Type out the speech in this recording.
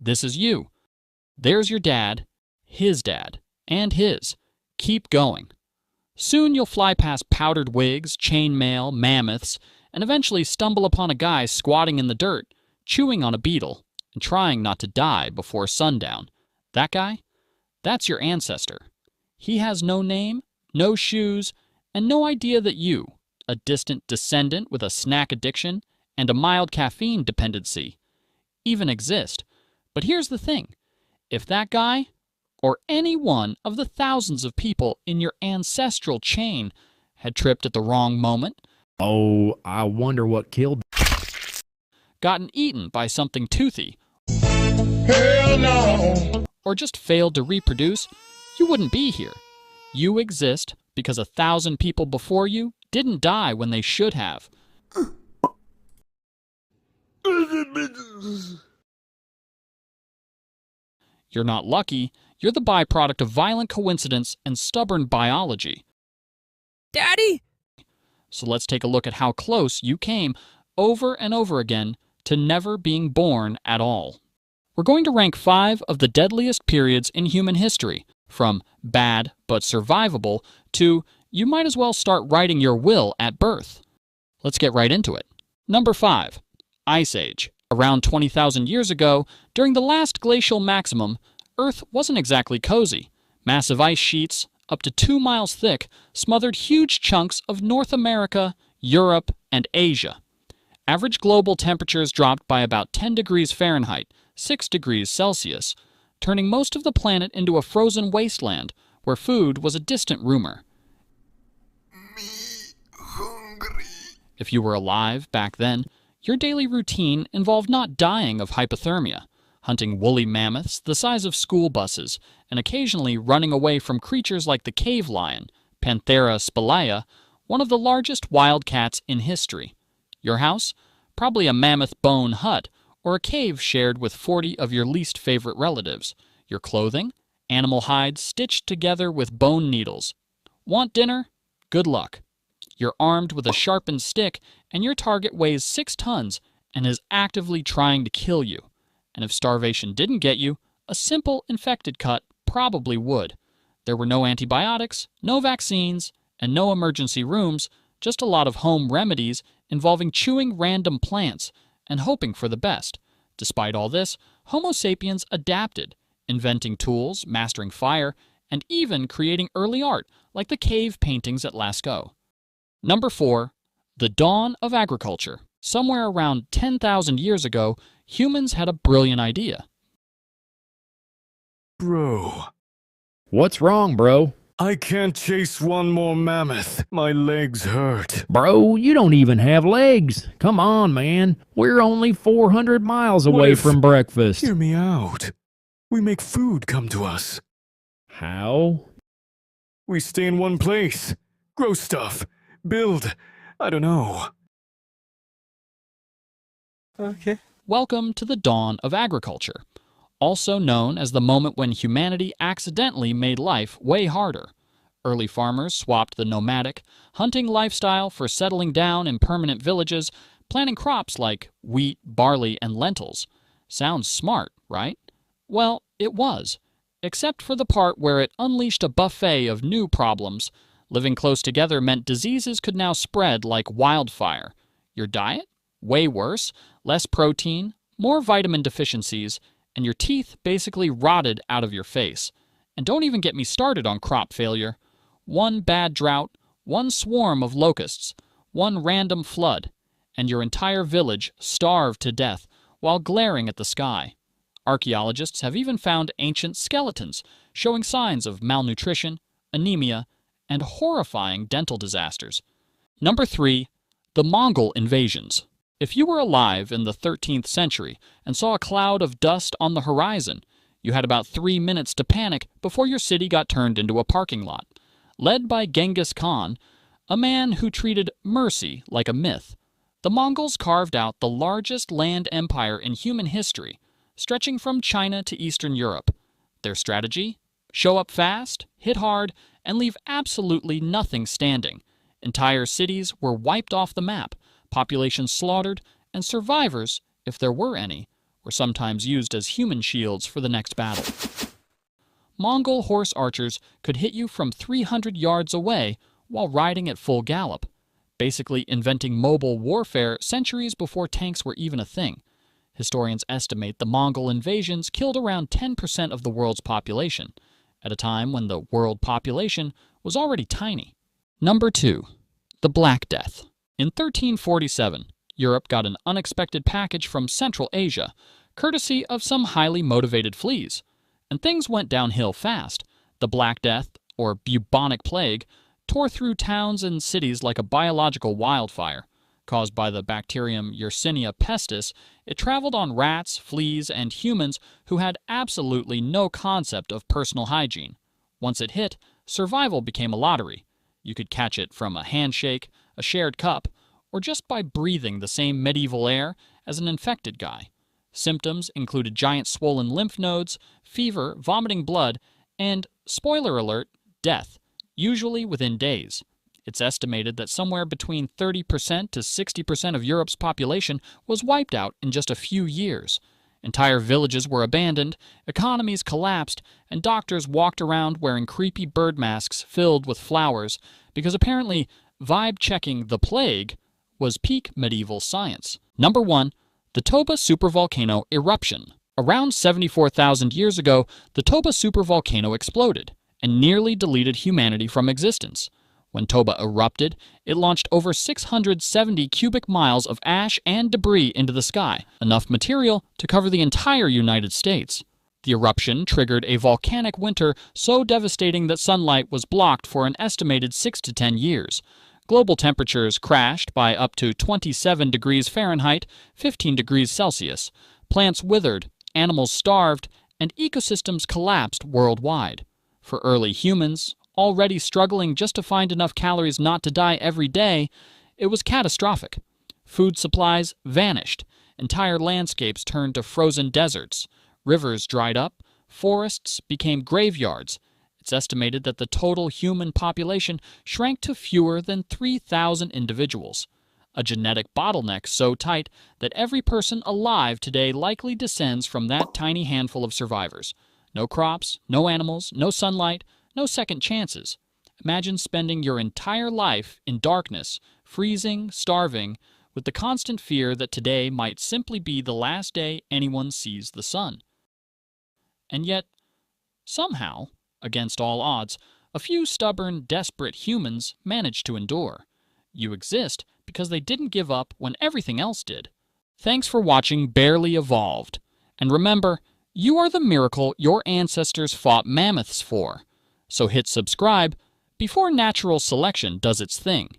This is you. There's your dad, his dad, and his. Keep going. Soon you'll fly past powdered wigs, chainmail, mammoths, and eventually stumble upon a guy squatting in the dirt, chewing on a beetle, and trying not to die before sundown. That guy? That's your ancestor. He has no name, no shoes, and no idea that you, a distant descendant with a snack addiction and a mild caffeine dependency, even exist. But here's the thing. If that guy, or any one of the thousands of people in your ancestral chain, had tripped at the wrong moment, Oh, I wonder what killed. gotten eaten by something toothy, Hell no! or just failed to reproduce, you wouldn't be here. You exist because 1,000 people before you didn't die when they should have. You're not lucky. You're the byproduct of violent coincidence and stubborn biology. Daddy? So let's take a look at how close you came over and over again to never being born at all. We're going to rank 5 of the deadliest periods in human history, from bad but survivable to you might as well start writing your will at birth. Let's get right into it. Number 5. Ice Age. Around 20,000 years ago, during the last glacial maximum, Earth wasn't exactly cozy. Massive ice sheets, up to 2 miles thick, smothered huge chunks of North America, Europe, and Asia. Average global temperatures dropped by about 10 degrees Fahrenheit, 6 degrees Celsius, turning most of the planet into a frozen wasteland where food was a distant rumor. If you were alive back then, your daily routine involved not dying of hypothermia, hunting woolly mammoths the size of school buses, and occasionally running away from creatures like the cave lion, Panthera spelaea, one of the largest wild cats in history. Your house? Probably a mammoth bone hut, or a cave shared with 40 of your least favorite relatives. Your clothing? Animal hides stitched together with bone needles. Want dinner? Good luck. You're armed with a sharpened stick, and your target weighs 6 tons and is actively trying to kill you. And if starvation didn't get you, a simple infected cut probably would. There were no antibiotics, no vaccines, and no emergency rooms, just a lot of home remedies involving chewing random plants and hoping for the best. Despite all this, Homo sapiens adapted, inventing tools, mastering fire, and even creating early art like the cave paintings at Lascaux. Number 4. The dawn of agriculture. Somewhere around 10,000 years ago, humans had a brilliant idea. Bro, What's wrong, bro? I can't chase one more mammoth. My legs hurt. Bro, you don't even have legs. Come on, man. We're only 400 miles away if- from breakfast. Hear me out. We make food come to us. How? We stay in one place, grow stuff, build. I don't know. Okay. Welcome to the dawn of agriculture, also known as the moment when humanity accidentally made life way harder. Early farmers swapped the nomadic, hunting lifestyle for settling down in permanent villages, planting crops like wheat, barley, and lentils. Sounds smart, right? Well, it was, except for the part where it unleashed a buffet of new problems. Living close together meant diseases could now spread like wildfire. Your diet? Way worse. Less protein, more vitamin deficiencies, and your teeth basically rotted out of your face. And don't even get me started on crop failure. One bad drought, one swarm of locusts, one random flood, and your entire village starved to death while glaring at the sky. Archaeologists have even found ancient skeletons showing signs of malnutrition, anemia, and horrifying dental disasters. Number 3. The Mongol Invasions. If you were alive in the 13th century and saw a cloud of dust on the horizon, you had about 3 minutes to panic before your city got turned into a parking lot. Led by Genghis Khan, a man who treated mercy like a myth, the Mongols carved out the largest land empire in human history, stretching from China to Eastern Europe. Their strategy? Show up fast, hit hard, and leave absolutely nothing standing. Entire cities were wiped off the map, populations slaughtered, and survivors, if there were any, were sometimes used as human shields for the next battle. Mongol horse archers could hit you from 300 yards away while riding at full gallop, basically inventing mobile warfare centuries before tanks were even a thing. Historians estimate the Mongol invasions killed around 10% of the world's population, at a time when the world population was already tiny. Number 2. The Black Death. In 1347, Europe got an unexpected package from Central Asia, courtesy of some highly motivated fleas. And things went downhill fast. The Black Death, or bubonic plague, tore through towns and cities like a biological wildfire. Caused by the bacterium Yersinia pestis, it traveled on rats, fleas, and humans who had absolutely no concept of personal hygiene. Once it hit, survival became a lottery. You could catch it from a handshake, a shared cup, or just by breathing the same medieval air as an infected guy. Symptoms included giant swollen lymph nodes, fever, vomiting blood, and, spoiler alert, death, usually within days. It's estimated that somewhere between 30% to 60% of Europe's population was wiped out in just a few years. Entire villages were abandoned, economies collapsed, and doctors walked around wearing creepy bird masks filled with flowers because apparently vibe-checking the plague was peak medieval science. Number 1. The Toba supervolcano eruption. Around 74,000 years ago, the Toba supervolcano exploded and nearly deleted humanity from existence. When Toba erupted, it launched over 670 cubic miles of ash and debris into the sky, enough material to cover the entire United States. The eruption triggered a volcanic winter so devastating that sunlight was blocked for an estimated 6 to 10 years. Global temperatures crashed by up to 27 degrees Fahrenheit, 15 degrees Celsius. Plants withered, animals starved, and ecosystems collapsed worldwide. For early humans, already struggling just to find enough calories not to die every day, it was catastrophic. Food supplies vanished. Entire landscapes turned to frozen deserts. Rivers dried up. Forests became graveyards. It's estimated that the total human population shrank to fewer than 3,000 individuals, a genetic bottleneck so tight that every person alive today likely descends from that tiny handful of survivors. No crops, no animals, no sunlight, no second chances. Imagine spending your entire life in darkness, freezing, starving, with the constant fear that today might simply be the last day anyone sees the sun. And yet, somehow, against all odds, a few stubborn, desperate humans managed to endure. You exist because they didn't give up when everything else did. Thanks for watching Barely Evolved. And remember, you are the miracle your ancestors fought mammoths for. So hit subscribe before natural selection does its thing.